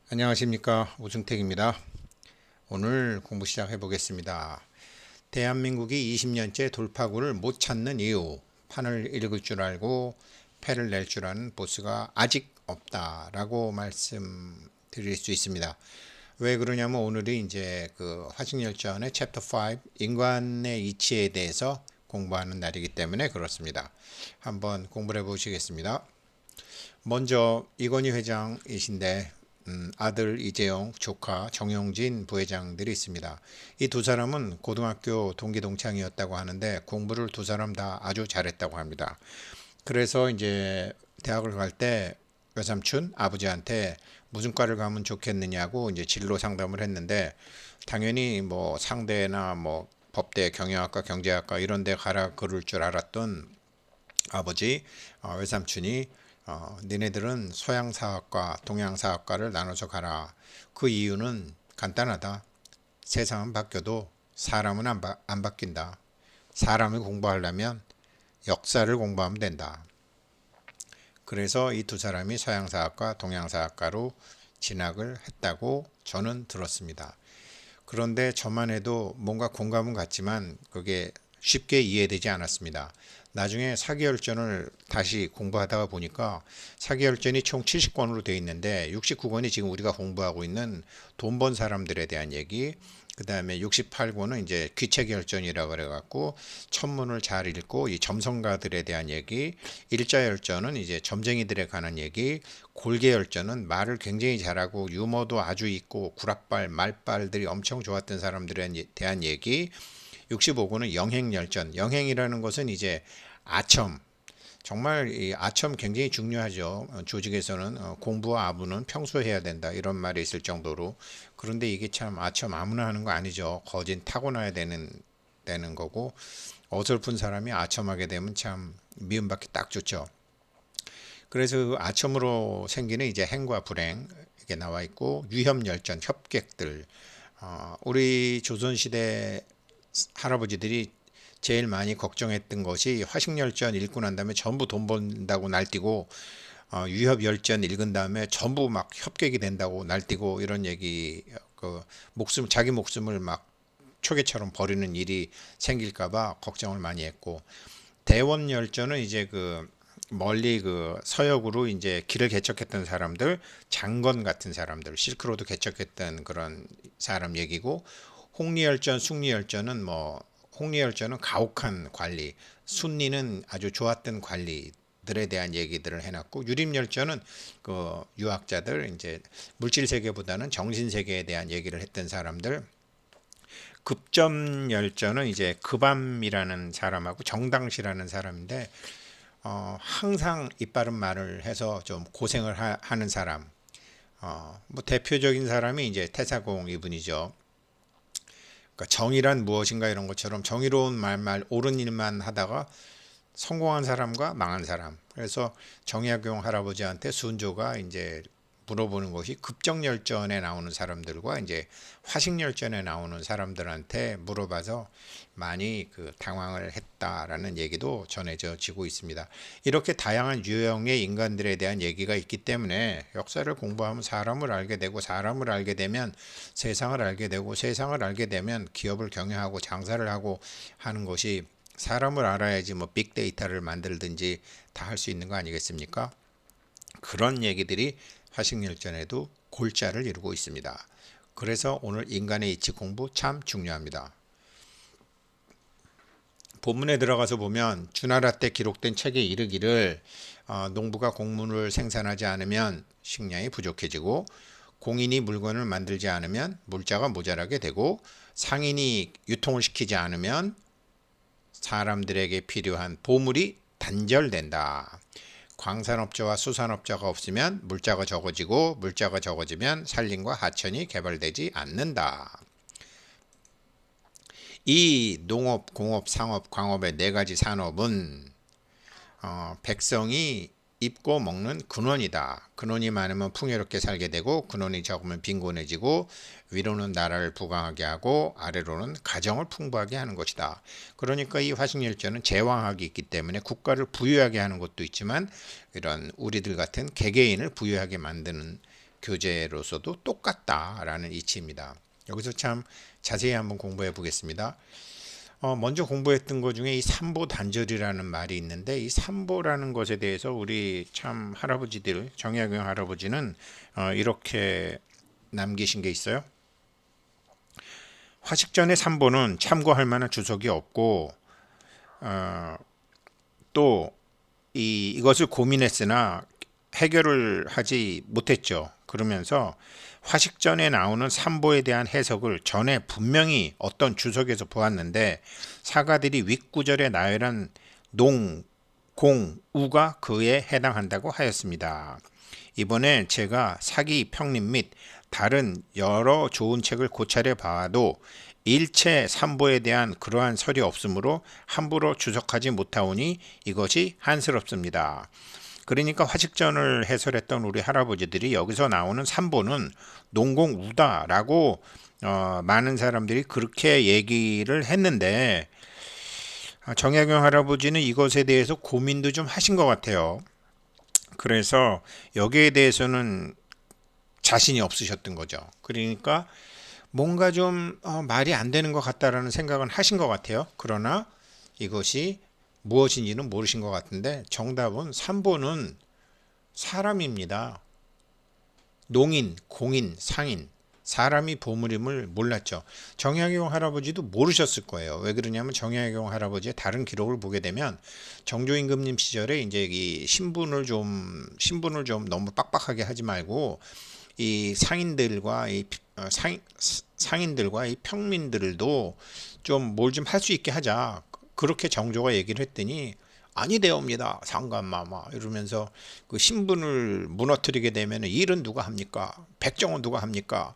안녕하십니까, 우승택입니다. 오늘 공부 시작해 보겠습니다. 대한민국이 20년째 돌파구를 못 찾는 이유, 판을 읽을 줄 알고 패를 낼 줄 아는 보스가 아직 없다라고 말씀드릴 수 있습니다. 왜 그러냐면 오늘이 이제 그 화식열전의 챕터 5 인간의 이치에 대해서 공부하는 날이기 때문에 그렇습니다. 한번 공부를 해보시겠습니다. 먼저 이건희 회장이신데 아들 이재용, 조카 정용진 부회장들이 있습니다. 이 두 사람은 고등학교 동기 동창이었다고 하는데 공부를 두 사람 다 아주 잘했다고 합니다. 그래서 이제 대학을 갈 때 외삼촌 아버지한테 무슨 과를 가면 좋겠느냐고 이제 진로 상담을 했는데 당연히 뭐 상대나 뭐 법대, 경영학과, 경제학과 이런 데 가라 그럴 줄 알았던 아버지 외삼촌이 니네들은 서양사학과, 동양사학과를 나눠서 가라. 그 이유는 간단하다. 세상은 바뀌어도 사람은 안 바뀐다. 사람을 공부하려면 역사를 공부하면 된다. 그래서 이 두 사람이 서양사학과, 동양사학과로 진학을 했다고 저는 들었습니다. 그런데 저만 해도 뭔가 공감은 갔지만 그게 쉽게 이해되지 않았습니다. 나중에 사기열전을 다시 공부하다가 보니까 사기열전이 총 70권으로 되어 있는데 69권이 지금 우리가 공부하고 있는 돈 번 사람들에 대한 얘기, 그 다음에 68권은 이제 귀책열전이라 그래갖고 천문을 잘 읽고 이 점성가들에 대한 얘기, 일자열전은 이제 점쟁이들에 관한 얘기, 골계열전은 말을 굉장히 잘하고 유머도 아주 있고 구락발, 말발들이 엄청 좋았던 사람들에 대한 얘기, 65권은 영행열전, 영행이라는 것은 이제 아첨, 정말 이 아첨 굉장히 중요하죠. 조직에서는 공부와 아부는 평소에 해야 된다 이런 말이 있을 정도로. 그런데 이게 참 아첨 아무나 하는 거 아니죠. 거진 타고나야 되는 거고 어설픈 사람이 아첨하게 되면 참 미움받기 딱 좋죠. 그래서 그 아첨으로 생기는 이제 행과 불행 이게 나와 있고 유협열전 협객들. 우리 조선시대 할아버지들이 제일 많이 걱정했던 것이 화식열전 읽고 난 다음에 전부 돈 번다고 날뛰고 유협열전 읽은 다음에 전부 막 협객이 된다고 날뛰고 이런 얘기, 그 자기 목숨을 막 초계처럼 버리는 일이 생길까봐 걱정을 많이 했고, 대원열전은 이제 그 멀리 그 서역으로 이제 길을 개척했던 사람들, 장건 같은 사람들, 실크로드 개척했던 그런 사람 얘기고, 홍리열전, 숭리열전은 뭐 홍리열전은 가혹한 관리, 순리는 아주 좋았던 관리들에 대한 얘기들을 해놨고, 유림열전은 그 유학자들 이제 물질 세계보다는 정신 세계에 대한 얘기를 했던 사람들, 급점열전은 이제 급암이라는 사람하고 정당시라는 사람인데 항상 이빠른 말을 해서 좀 고생을 하는 사람. 뭐 대표적인 사람이 이제 태사공 이분이죠. 그러니까 정의란 무엇인가 이런 것처럼 정의로운 말말 옳은 일만 하다가 성공한 사람과 망한 사람. 그래서 정약용 할아버지한테 순조가 이제 물어보는 것이 급정열전에 나오는 사람들과 이제 화식열전에 나오는 사람들한테 물어봐서 많이 그 당황을 했다라는 얘기도 전해져 지고 있습니다. 이렇게 다양한 유형의 인간들에 대한 얘기가 있기 때문에 역사를 공부하면 사람을 알게 되고, 사람을 알게 되면 세상을 알게 되고, 세상을 알게 되면 기업을 경영하고 장사를 하고 하는 것이, 사람을 알아야지 뭐 빅데이터를 만들든지 다 할 수 있는 거 아니겠습니까? 그런 얘기들이 화식열전에도 골자를 이루고 있습니다. 그래서 오늘 인간의 이치 공부 참 중요합니다. 본문에 들어가서 보면 주나라 때 기록된 책에 이르기를 농부가 곡물을 생산하지 않으면 식량이 부족해지고, 공인이 물건을 만들지 않으면 물자가 모자라게 되고, 상인이 유통을 시키지 않으면 사람들에게 필요한 보물이 단절된다. 광산업자와 수산업자가 없으면 물자가 적어지고, 물자가 적어지면 산림과 하천이 개발되지 않는다. 이 농업, 공업, 상업, 광업의 네 가지 산업은 백성이 입고 먹는 근원이다. 근원이 많으면 풍요롭게 살게 되고, 근원이 적으면 빈곤해지고, 위로는 나라를 부강하게 하고 아래로는 가정을 풍부하게 하는 것이다. 그러니까 이 화식열전은 제왕학이 있기 때문에 국가를 부유하게 하는 것도 있지만 이런 우리들 같은 개개인을 부유하게 만드는 교재로서도 똑같다라는 이치입니다. 여기서 참 자세히 한번 공부해 보겠습니다. 먼저 공부했던 것 중에 이 삼보 단절이라는 말이 있는데, 이 삼보라는 것에 대해서 우리 참 할아버지들, 정약용 할아버지는 이렇게 남기신 게 있어요. 화식전의 삼보는 참고할 만한 주석이 없고, 또 이것을 고민했으나 해결을 하지 못했죠. 그러면서 화식전에 나오는 삼보에 대한 해석을 전에 분명히 어떤 주석에서 보았는데, 사가들이 윗구절에 나열한 농, 공, 우가 그에 해당한다고 하였습니다. 이번에 제가 사기, 평림 및 다른 여러 좋은 책을 고찰해 봐도 일체 삼보에 대한 그러한 설이 없으므로 함부로 주석하지 못하오니 이것이 한스럽습니다. 그러니까 화식전을 해설했던 우리 할아버지들이 여기서 나오는 삼보는 농공우다라고 많은 사람들이 그렇게 얘기를 했는데, 정약용 할아버지는 이것에 대해서 고민도 좀 하신 것 같아요. 그래서 여기에 대해서는 자신이 없으셨던 거죠. 그러니까 뭔가 좀 말이 안 되는 것 같다라는 생각은 하신 것 같아요. 그러나 이것이 무엇인지는 모르신 것 같은데, 정답은 삼보는 사람입니다. 농인, 공인, 상인, 사람이 보물임을 몰랐죠. 정약용 할아버지도 모르셨을 거예요. 왜 그러냐면 정약용 할아버지의 다른 기록을 보게 되면 정조임금님 시절에 이제 이 신분을 좀 너무 빡빡하게 하지 말고 이 상인들과 상인들과 이 평민들도 좀 뭘 좀 할 수 있게 하자. 그렇게 정조가 얘기를 했더니 아니되옵니다, 상감마마 이러면서 그 신분을 무너뜨리게 되면 일은 누가 합니까? 백정은 누가 합니까?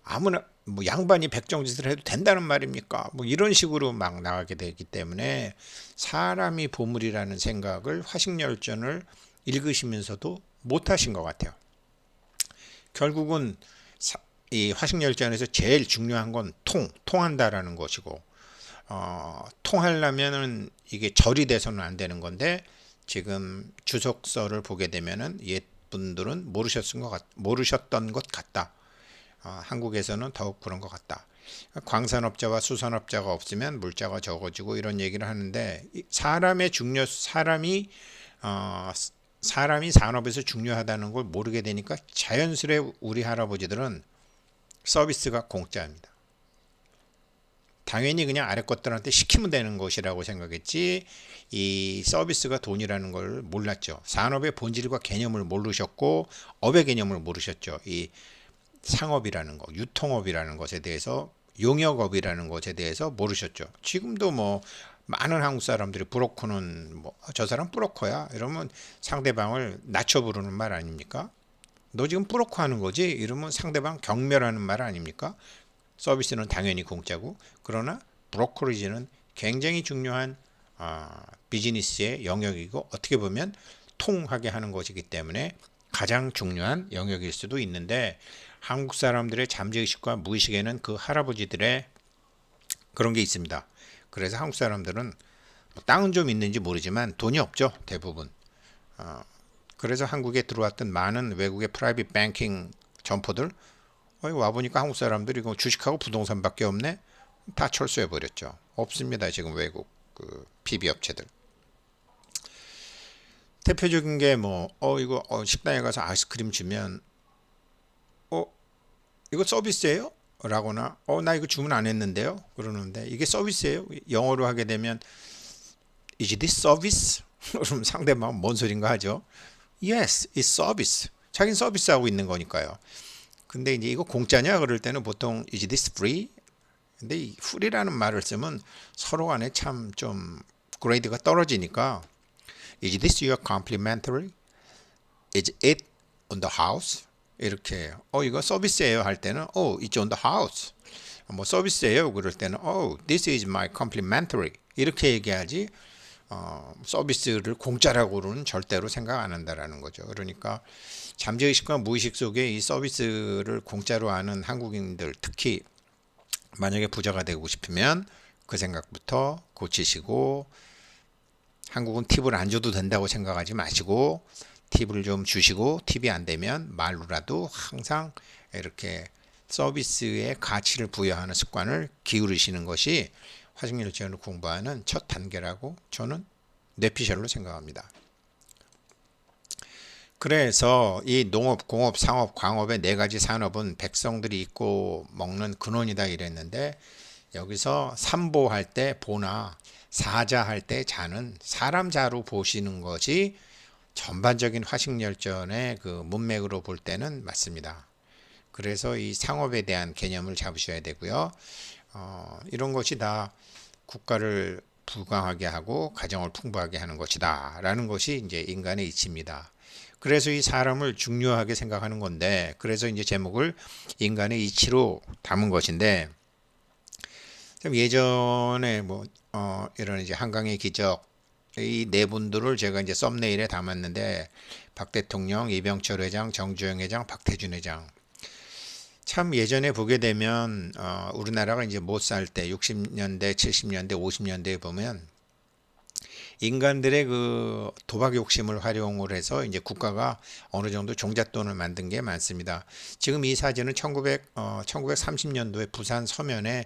아무나 뭐 양반이 백정짓을 해도 된다는 말입니까? 뭐 이런 식으로 막 나가게 되기 때문에 사람이 보물이라는 생각을 화식열전을 읽으시면서도 못 하신 것 같아요. 결국은 이 화식열전에서 제일 중요한 건 통한다라는 것이고, 통하려면은 이게 절이 돼서는 안 되는 건데, 지금 주석서를 보게 되면은 옛 분들은 모르셨던 것 같다. 한국에서는 더욱 그런 것 같다. 광산업자와 수산업자가 없으면 물자가 적어지고 이런 얘기를 하는데, 사람이 산업에서 중요하다는 걸 모르게 되니까 자연스레 우리 할아버지들은 서비스가 공짜입니다. 당연히 그냥 아래 것들한테 시키면 되는 것이라고 생각했지, 이 서비스가 돈이라는 걸 몰랐죠. 산업의 본질과 개념을 모르셨고 업의 개념을 모르셨죠. 이 상업이라는 것, 유통업이라는 것에 대해서, 용역업이라는 것에 대해서 모르셨죠. 지금도 뭐 많은 한국 사람들이 브로커는 뭐 저 사람 브로커야 이러면 상대방을 낮춰 부르는 말 아닙니까? 너 지금 브로커 하는 거지? 이러면 상대방 경멸하는 말 아닙니까? 서비스는 당연히 공짜고, 그러나 브로커리지는 굉장히 중요한 비즈니스의 영역이고, 어떻게 보면 통하게 하는 것이기 때문에 가장 중요한 영역일 수도 있는데, 한국 사람들의 잠재의식과 무의식에는 그 할아버지들의 그런 게 있습니다. 그래서 한국 사람들은 땅은 좀 있는지 모르지만 돈이 없죠, 대부분. 그래서 한국에 들어왔던 많은 외국의 프라이빗 뱅킹 점포들, 와보니까 한국 사람들이 이거 주식하고 부동산밖에 없네? 다 철수해 버렸죠. 없습니다, 지금 외국 그 PB 업체들. 대표적인 게 뭐, 이거 식당에 가서 아이스크림 주면, 이거 서비스예요? 라거나, 나 이거 주문 안 했는데요? 그러는데, 이게 서비스예요? 영어로 하게 되면, Is this service? 그럼 상대방은 뭔 소린가 하죠? Yes, it's service. 자기는 서비스하고 있는 거니까요. 근데 이제 이거 공짜냐? 그럴 때는 보통 Is this free? 근데 이 free라는 말을 쓰면 서로 간에 참 좀 그레이드가 떨어지니까, Is this your complimentary? Is it on the house? 이렇게 이거 서비스예요 할 때는 it's on the house. 뭐 서비스예요 그럴 때는 this is my complimentary 이렇게 얘기하지, 서비스를 공짜라고는 절대로 생각 안 한다라는 거죠. 그러니까 잠재의식과 무의식 속에 이 서비스를 공짜로 하는 한국인들, 특히 만약에 부자가 되고 싶으면 그 생각부터 고치시고, 한국은 팁을 안 줘도 된다고 생각하지 마시고 팁을 좀 주시고 팁이 안 되면 말로라도 항상 이렇게 서비스의 가치를 부여하는 습관을 기울이시는 것이 화석연료전을 공부하는 첫 단계라고 저는 뇌피셜로 생각합니다. 그래서 이 농업, 공업, 상업, 광업의 네 가지 산업은 백성들이 있고 먹는 근원이다 이랬는데, 여기서 삼보할 때 보나 사자할 때 자는 사람 자로 보시는 것이 전반적인 화식열전의 그 문맥으로 볼 때는 맞습니다. 그래서 이 상업에 대한 개념을 잡으셔야 되고요. 이런 것이 다 국가를 부강하게 하고 가정을 풍부하게 하는 것이다 라는 것이 이제 인간의 이치입니다. 그래서 이 사람을 중요하게 생각하는 건데, 그래서 이제 제목을 인간의 이치로 담은 것인데, 좀 예전에 뭐 이런 이제 한강의 기적 이 네 분들을 제가 이제 썸네일에 담았는데, 박 대통령, 이병철 회장, 정주영 회장, 박태준 회장. 참 예전에 보게 되면 우리나라가 이제 못 살 때 60년대, 70년대, 50년대에 보면 인간들의 그 도박 욕심을 활용을 해서 이제 국가가 어느 정도 종잣돈을 만든 게 많습니다. 지금 이 사진은 1930년도에 부산 서면에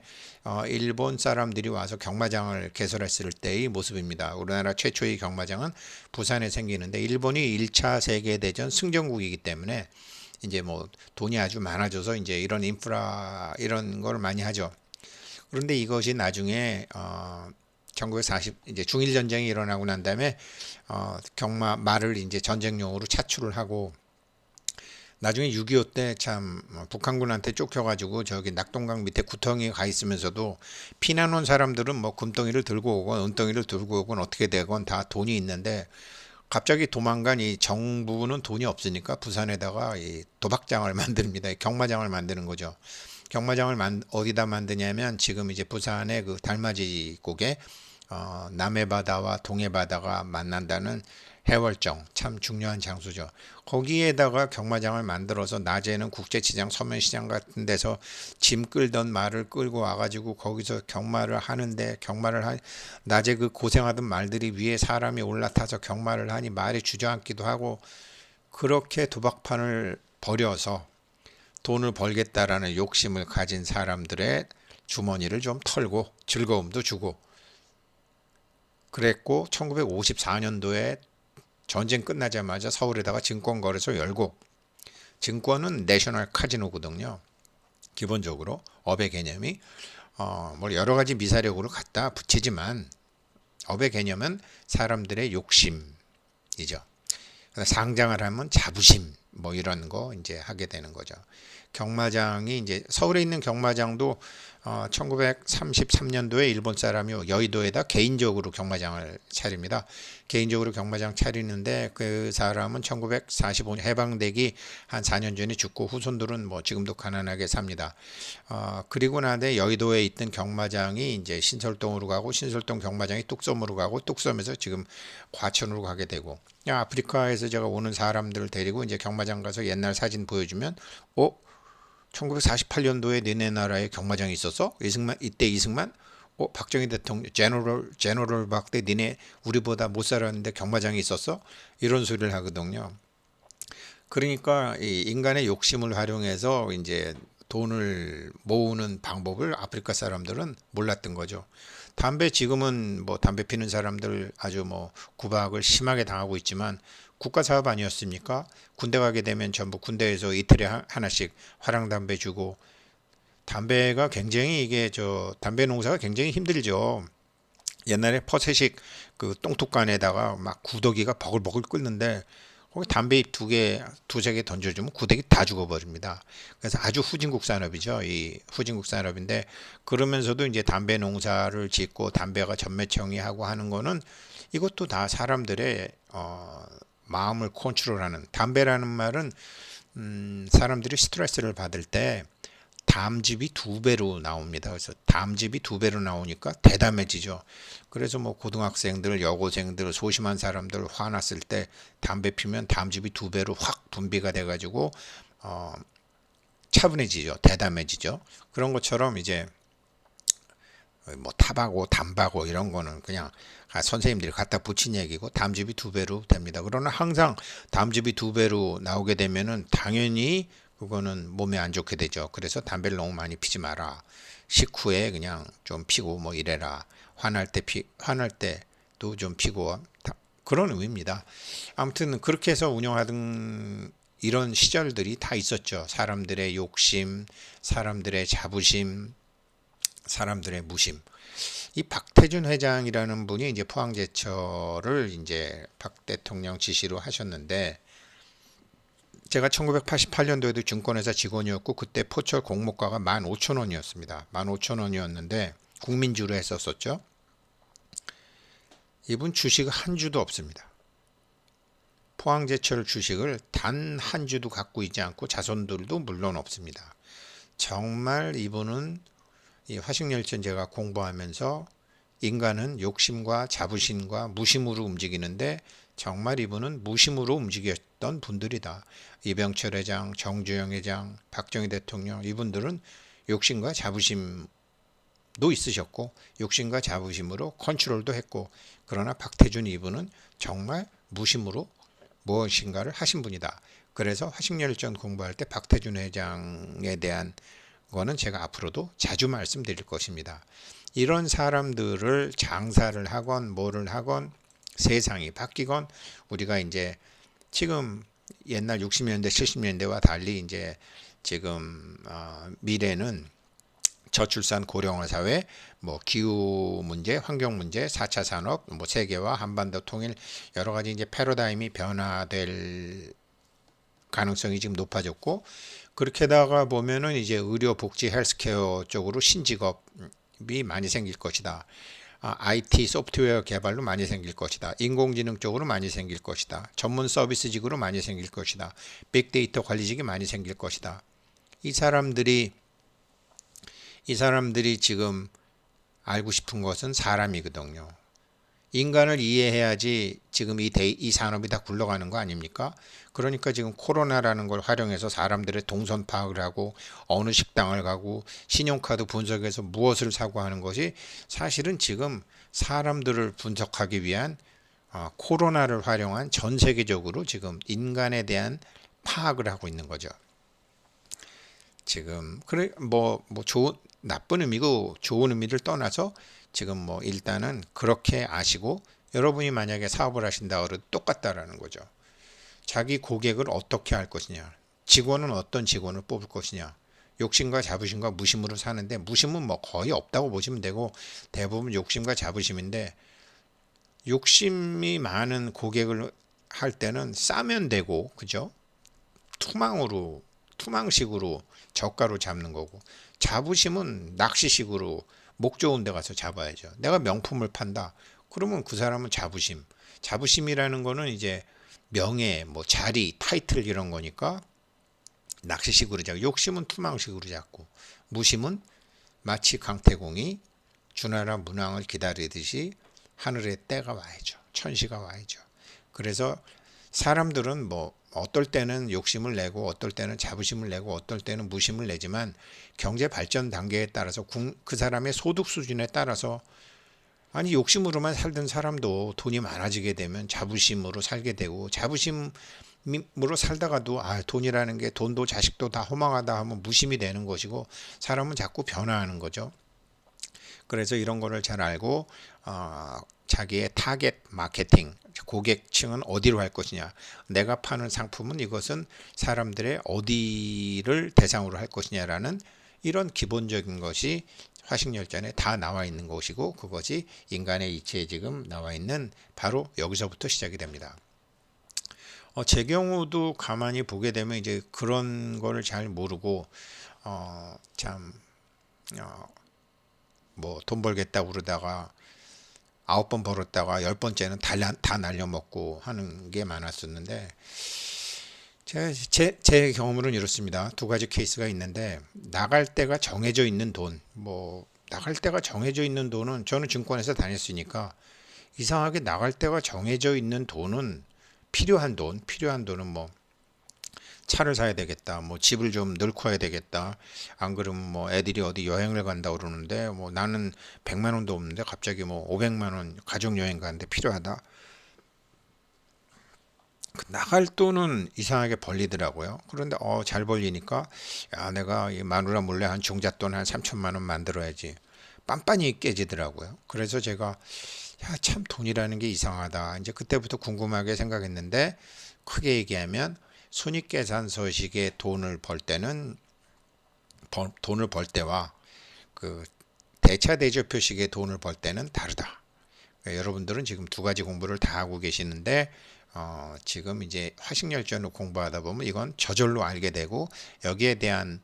일본 사람들이 와서 경마장을 개설했을 때의 모습입니다. 우리나라 최초의 경마장은 부산에 생기는데, 일본이 1차 세계대전 승전국이기 때문에 이제 뭐 돈이 아주 많아져서 이제 이런 인프라 이런 걸 많이 하죠. 그런데 이것이 나중에 1940 이제 중일 전쟁이 일어나고 난 다음에 경마 말을 이제 전쟁용으로 차출을 하고, 나중에 6.25 때 참 북한군한테 쫓겨가지고 저기 낙동강 밑에 구덩이에 가 있으면서도 피난 온 사람들은 뭐 금덩이를 들고 오건 은덩이를 들고 오건 어떻게 되건 다 돈이 있는데, 갑자기 도망간 이 정부는 돈이 없으니까 부산에다가 이 도박장을 만듭니다. 경마장을 만드는 거죠. 경마장을 어디다 만드냐면, 지금 이제 부산의 그 달맞이 국에 남해 바다와 동해 바다가 만난다는 해월정, 참 중요한 장소죠. 거기에다가 경마장을 만들어서 낮에는 국제시장, 서면시장 같은 데서 짐 끌던 말을 끌고 와가지고 거기서 경마를 하는데, 낮에 그 고생하던 말들이 위에 사람이 올라타서 경마를 하니 말이 주저앉기도 하고, 그렇게 도박판을 벌여서 돈을 벌겠다라는 욕심을 가진 사람들의 주머니를 좀 털고 즐거움도 주고 그랬고, 1954년도에 전쟁 끝나자마자 서울에다가 증권거래소 열고, 증권은 내셔널 카지노거든요. 기본적으로 업의 개념이 뭐 여러 가지 미사력으로 갖다 붙이지만 업의 개념은 사람들의 욕심이죠. 상장을 하면 자부심 뭐 이런 거 이제 하게 되는 거죠. 경마장이 이제 서울에 있는 경마장도 1933년도에 일본 사람이 여의도에다 개인적으로 경마장을 차립니다. 개인적으로 경마장 차리는데, 그 사람은 1945년 해방되기 한 4년 전에 죽고 후손들은 뭐 지금도 가난하게 삽니다. 그리고 나서 여의도에 있던 경마장이 이제 신설동으로 가고, 신설동 경마장이 뚝섬으로 가고, 뚝섬에서 지금 과천으로 가게 되고, 아프리카에서 제가 오는 사람들을 데리고 이제 경마장 가서 옛날 사진 보여주면 1948년도에 너네 나라에 경마장이 있었어? 이때 이승만? 박정희 대통령, 제너럴 박대 니네 우리보다 못 살았는데 경마장이 있었어? 이런 소리를 하거든요. 그러니까 이 인간의 욕심을 활용해서 이제 돈을 모으는 방법을 아프리카 사람들은 몰랐던 거죠. 지금은 뭐 담배 피는 사람들 아주 뭐 구박을 심하게 당하고 있지만, 국가 사업 아니었습니까? 군대 가게 되면 전부 군대에서 이틀에 하나씩 화랑담배 주고, 담배가 굉장히 담배 농사가 굉장히 힘들죠. 옛날에 퍼세식 그 똥툭간에다가 막 구더기가 버글버글 끓는데, 거기 담배 잎 두세 개 던져주면 구더기 다 죽어버립니다. 그래서 아주 후진국 산업이죠. 이 후진국 산업인데, 그러면서도 이제 담배 농사를 짓고 담배가 전매청이하고 하는 거는, 이것도 다 사람들의 마음을 컨트롤하는, 담배라는 말은 사람들이 스트레스를 받을 때 담즙이 2배로 나옵니다. 그래서 담즙이 2배로 나오니까 대담해지죠. 그래서 뭐 고등학생들, 여고생들, 소심한 사람들 화났을 때 담배 피면 담즙이 2배로 확 분비가 돼가지고 차분해지죠. 대담해지죠. 그런 것처럼 이제 뭐 탑하고 담바고 이런 거는 그냥 선생님들이 갖다 붙인 얘기고 담즙이 2배로 됩니다. 그러나 항상 담즙이 2배로 나오게 되면은 당연히 그거는 몸에 안 좋게 되죠. 그래서 담배를 너무 많이 피지 마라. 식후에 그냥 좀 피고 뭐 이래라. 화날 때도 좀 피고 그런 의미입니다. 아무튼 그렇게 해서 운영하던 이런 시절들이 다 있었죠. 사람들의 욕심, 사람들의 자부심, 사람들의 무심. 이 박태준 회장이라는 분이 이제 포항제철을 이제 박 대통령 지시로 하셨는데, 제가 1988년도에도 증권회사 직원이었고 그때 포철 공모가가 15,000원이었습니다. 15,000원이었는데 국민주로 했었었죠. 이분 주식 한 주도 없습니다. 포항제철 주식을 단 한 주도 갖고 있지 않고 자손들도 물론 없습니다. 정말 이분은 이 화식열전 제가 공부하면서 인간은 욕심과 자부심과 무심으로 움직이는데 정말 이분은 무심으로 움직였던 분들이다. 이병철 회장, 정주영 회장, 박정희 대통령 이분들은 욕심과 자부심도 있으셨고 욕심과 자부심으로 컨트롤도 했고, 그러나 박태준 이분은 정말 무심으로 무엇인가를 하신 분이다. 그래서 화식열전 공부할 때 박태준 회장에 대한 거는 제가 앞으로도 자주 말씀드릴 것입니다. 이런 사람들을 장사를 하건 뭐를 하건 세상이 바뀌건 우리가 이제 지금 옛날 60년대 70년대와 달리 이제 지금 미래는 저출산 고령화 사회, 뭐 기후 문제, 환경 문제, 4차 산업, 뭐 세계화, 한반도 통일 여러 가지 이제 패러다임이 변화될 가능성이 지금 높아졌고, 그렇게다가 보면은 이제 의료, 복지, 헬스케어 쪽으로 신직업이 많이 생길 것이다. IT 소프트웨어 개발로 많이 생길 것이다. 인공지능 쪽으로 많이 생길 것이다. 전문 서비스직으로 많이 생길 것이다. 빅데이터 관리직이 많이 생길 것이다. 이 사람들이 지금 알고 싶은 것은 사람이거든요. 인간을 이해해야지 지금 이 산업이 다 굴러가는 거 아닙니까? 그러니까 지금 코로나라는 걸 활용해서 사람들의 동선 파악을 하고 어느 식당을 가고 신용카드 분석해서 무엇을 사고 하는 것이 사실은 지금 사람들을 분석하기 위한 코로나를 활용한 전 세계적으로 지금 인간에 대한 파악을 하고 있는 거죠. 지금 그래 뭐 좋은 나쁜 의미고 좋은 의미를 떠나서 지금 뭐 일단은 그렇게 아시고, 여러분이 만약에 사업을 하신다 그래도 똑같다라는 거죠. 자기 고객을 어떻게 할 것이냐, 직원은 어떤 직원을 뽑을 것이냐, 욕심과 자부심과 무심으로 사는데, 무심은 뭐 거의 없다고 보시면 되고 대부분 욕심과 자부심인데, 욕심이 많은 고객을 할 때는 싸면 되고, 그죠? 투망식으로 저가로 잡는 거고, 자부심은 낚시식으로 목 좋은 데 가서 잡아야죠. 내가 명품을 판다. 그러면 그 사람은 자부심이라는 거는 이제 명예, 뭐 자리, 타이틀 이런 거니까 낚시식으로 잡고, 욕심은 투망식으로 잡고, 무심은 마치 강태공이 주나라 문왕을 기다리듯이 하늘에 때가 와야죠. 천시가 와야죠. 그래서 사람들은 뭐 어떨 때는 욕심을 내고 어떨 때는 자부심을 내고 어떨 때는 무심을 내지만, 경제 발전 단계에 따라서 그 사람의 소득 수준에 따라서, 아니 욕심으로만 살던 사람도 돈이 많아지게 되면 자부심으로 살게 되고, 자부심으로 살다가도 돈이라는 게, 돈도 자식도 다 허망하다 하면 무심이 되는 것이고, 사람은 자꾸 변화하는 거죠. 그래서 이런 거를 잘 알고 자기의 타겟 마케팅, 고객층은 어디로 할 것이냐, 내가 파는 상품은 이것은 사람들의 어디를 대상으로 할 것이냐라는 이런 기본적인 것이 화식열전에 다 나와 있는 것이고, 그것이 인간의 이치에 지금 나와 있는 바로 여기서부터 시작이 됩니다. 제 경우도 가만히 보게 되면 이제 그런 거를 잘 모르고 뭐 돈 벌겠다고 그러다가 9번 벌었다가 10번째는 다 날려먹고 하는 게 많았었는데, 제 경험으로는 이렇습니다. 두 가지 케이스가 있는데, 나갈 때가 정해져 있는 돈, 나갈 때가 정해져 있는 돈은, 저는 증권회사 다녔으니까 이상하게 나갈 때가 정해져 있는 돈은 필요한 돈은 뭐 차를 사야 되겠다. 뭐 집을 좀 넓혀야 되겠다. 안 그러면 뭐 애들이 어디 여행을 간다 그러는데 뭐 나는 100만 원도 없는데 갑자기 뭐 500만 원 가족 여행 가는데 필요하다. 그 나갈 돈은 이상하게 벌리더라고요. 그런데 잘 벌리니까 야 내가 이 마누라 몰래 한 종잣돈 한 3천만 원 만들어야지. 빤빤히 깨지더라고요. 그래서 제가 야 참 돈이라는 게 이상하다. 이제 그때부터 궁금하게 생각했는데 크게 얘기하면 손익계산서식의 돈을 벌 때와 그 대차대조표식의 돈을 벌 때는 다르다. 여러분들은 지금 두 가지 공부를 다 하고 계시는데 지금 이제 화식열전을 공부하다 보면 이건 저절로 알게 되고 여기에 대한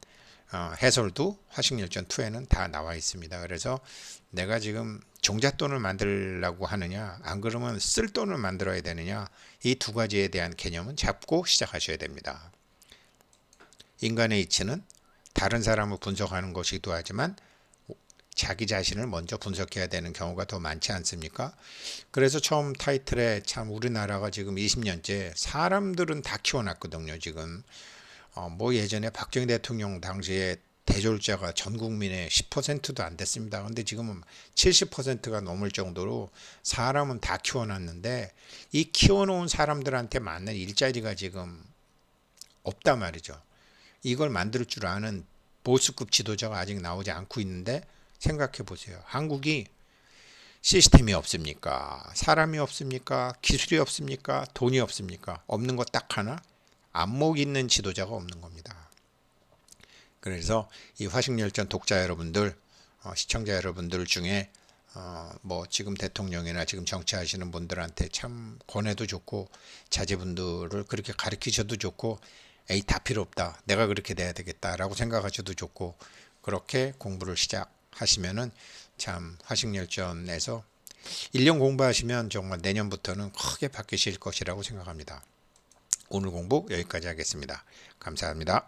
해설도 화식열전 2에는 다 나와 있습니다. 그래서 내가 지금 종잣돈을 만들려고 하느냐 안 그러면 쓸 돈을 만들어야 되느냐 이 두 가지에 대한 개념은 잡고 시작하셔야 됩니다. 인간의 이치는 다른 사람을 분석하는 것이기도 하지만 자기 자신을 먼저 분석해야 되는 경우가 더 많지 않습니까? 그래서 처음 타이틀에 참 우리나라가 지금 20년째 사람들은 다 키워놨거든요. 지금 뭐 예전에 박정희 대통령 당시에 대졸자가 전 국민의 10%도 안 됐습니다. 근데 지금은 70%가 넘을 정도로 사람은 다 키워놨는데 이 키워놓은 사람들한테 맞는 일자리가 지금 없단 말이죠. 이걸 만들 줄 아는 보수급 지도자가 아직 나오지 않고 있는데 생각해 보세요. 한국이 시스템이 없습니까? 사람이 없습니까? 기술이 없습니까? 돈이 없습니까? 없는 거 딱 하나? 안목 있는 지도자가 없는 겁니다. 그래서 이 화식열전 독자 여러분들, 시청자 여러분들 중에 뭐 지금 대통령이나 지금 정치하시는 분들한테 참 권해도 좋고 자제분들을 그렇게 가르치셔도 좋고 에이 다 필요 없다. 내가 그렇게 돼야 되겠다라고 생각하셔도 좋고 그렇게 공부를 시작하시면은 참 화식열전에서 1년 공부하시면 정말 내년부터는 크게 바뀌실 것이라고 생각합니다. 오늘 공부 여기까지 하겠습니다. 감사합니다.